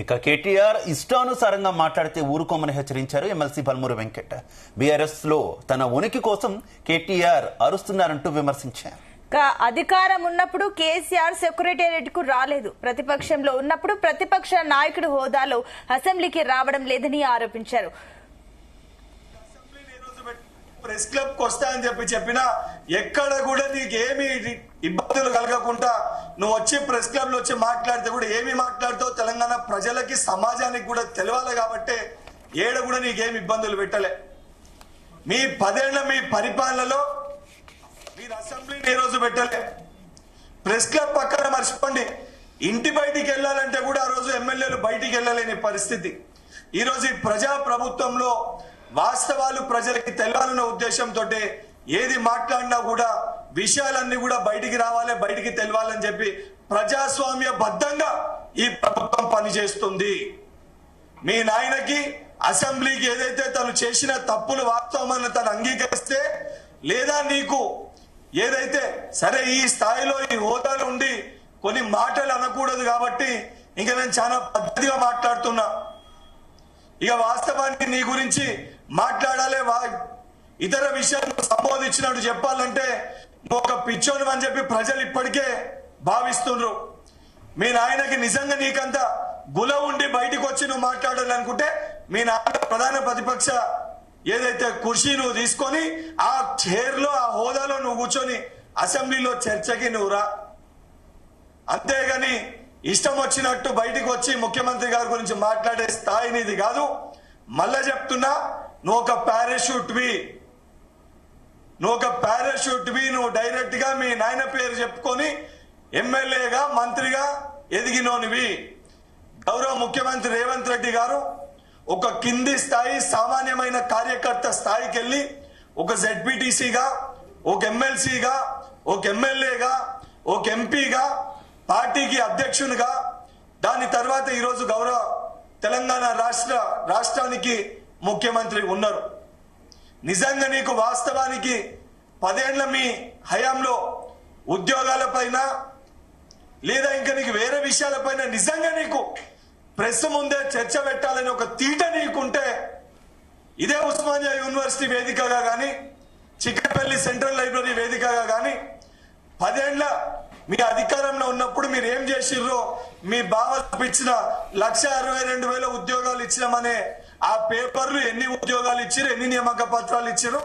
ఇక కేటీఆర్ ఇష్టానుసారంగా మాట్లాడితే ఊరుకోమని హెచ్చరించారు ఎమ్మెల్సీ బల్మూరు వెంకట్. బీఆర్ఎస్ లో తన ఉనికి కోసం కేటీఆర్ అరుస్తున్నారంటూ విమర్శించారు. అధికారం ఉన్నప్పుడు కేసీఆర్ సెక్రటేరియట్ కు రాలేదు, ప్రతిపక్షంలో ఉన్నప్పుడు ప్రతిపక్ష నాయకుడు హోదాలో అసెంబ్లీకి రావడం లేదని ఆరోపించారు. ప్రెస్ క్లబ్ కు వస్తా అని చెప్పినా ఎక్కడ కూడా నీకు ఏమి ఇబ్బందులు కలగకుండా నువ్వు వచ్చి ప్రెస్ క్లబ్ లో వచ్చి మాట్లాడితే కూడా ఏమి మాట్లాడుతావు తెలంగాణ ప్రజలకి సమాజానికి కూడా తెలవాలి కాబట్టి ఏడ కూడా నీకేమి ఇబ్బందులు పెట్టలే. మీ 10 ఏళ్ల మీ పరిపాలనలో మీరు అసెంబ్లీని ఏ రోజు పెట్టలే. ప్రెస్ క్లబ్ పక్కన మర్చిపోండి, ఇంటి బయటికి వెళ్ళాలంటే కూడా ఆ రోజు ఎమ్మెల్యేలు బయటికి వెళ్ళలేని పరిస్థితి. ఈ రోజు ఈ ప్రజా ప్రభుత్వంలో వాస్తవాలు ప్రజలకి తెలవాలన్న ఉద్దేశంతో ఏది మాట్లాడినా కూడా విషయాలన్నీ కూడా బయటికి రావాలి, బయటికి తెలవాలని చెప్పి ప్రజాస్వామ్య బద్ధంగా ఈ ప్రభుత్వం పనిచేస్తుంది. మీ నాయనకి అసెంబ్లీకి ఏదైతే తను చేసిన తప్పులు వాస్తవమని తను అంగీకరిస్తే, లేదా నీకు ఏదైతే సరే ఈ స్థాయిలో ఈ హోదాలో ఉండి కొన్ని మాటలు అనకూడదు కాబట్టి ఇంకా నేను చాలా పద్ధతిగా మాట్లాడుతున్నా. ఇక వాస్తవానికి నీ గురించి మాట్లాడాలి, ఇతర విషయాలను సంబోధించినట్టు చెప్పాలంటే నువ్వు ఒక పిచ్చోని అని చెప్పి ప్రజలు ఇప్పటికే భావిస్తున్నారు. మీ నాయనకి నిజంగా నీకంత గుల ఉండి బయటకు వచ్చి నువ్వు మాట్లాడాలనుకుంటే మీ నాయన ప్రధాన ప్రతిపక్ష ఏదైతే కుర్చీ నువ్వు తీసుకొని ఆ చైర్ లో ఆ హోదాలో నువ్వు కూర్చొని అసెంబ్లీలో చర్చకి నువ్వు రా. అంతేగాని ఇష్టం వచ్చినట్టు బయటకు వచ్చి ముఖ్యమంత్రి గారి గురించి మాట్లాడే స్థాయి నీది కాదు. మళ్ళా చెప్తున్నా, నువ్వు ఒక పారాషూట్వి, నువ్వు డైరెక్ట్ గా మీ నాయన పేరు చెప్పుకొని ఎమ్మెల్యేగా మంత్రిగా ఎదిగినోనివి. గౌరవ ముఖ్యమంత్రి రేవంత్ రెడ్డి గారు ఒక కింది స్థాయి సామాన్యమైన కార్యకర్త స్థాయికి వెళ్ళి ఒక జెడ్పీటీసీగా, ఒక ఎమ్మెల్సీగా, ఒక ఎమ్మెల్యేగా, ఒక ఎంపీగా, పార్టీకి అధ్యక్షునిగా, దాని తర్వాత ఈరోజు గౌరవ తెలంగాణ రాష్ట్రానికి ముఖ్యమంత్రి ఉన్నారు. నిజంగా నీకు వాస్తవానికి 10 ఏళ్ల మీ హయాంలో ఉద్యోగాలపైన లేదా ఇంకా నీకు వేరే విషయాలపైన నిజంగా నీకు ప్రెస్ ముందే చర్చ పెట్టాలని ఒక తీట నీకుంటే ఇదే ఉస్మానియా యూనివర్సిటీ వేదికగా కానీ, చిక్కపల్లి సెంట్రల్ లైబ్రరీ వేదికగా కానీ 10 ఏళ్ల మీ అధికారంలో ఉన్నప్పుడు మీరు ఏం చేసిర్రో మీ బావ ఇచ్చిన 1,62,000 ఉద్యోగాలు ఇచ్చినామనే ఆ పేపర్లు ఎన్ని ఉద్యోగాలు ఇచ్చారు, ఎన్ని నియామక పత్రాలు ఇచ్చారు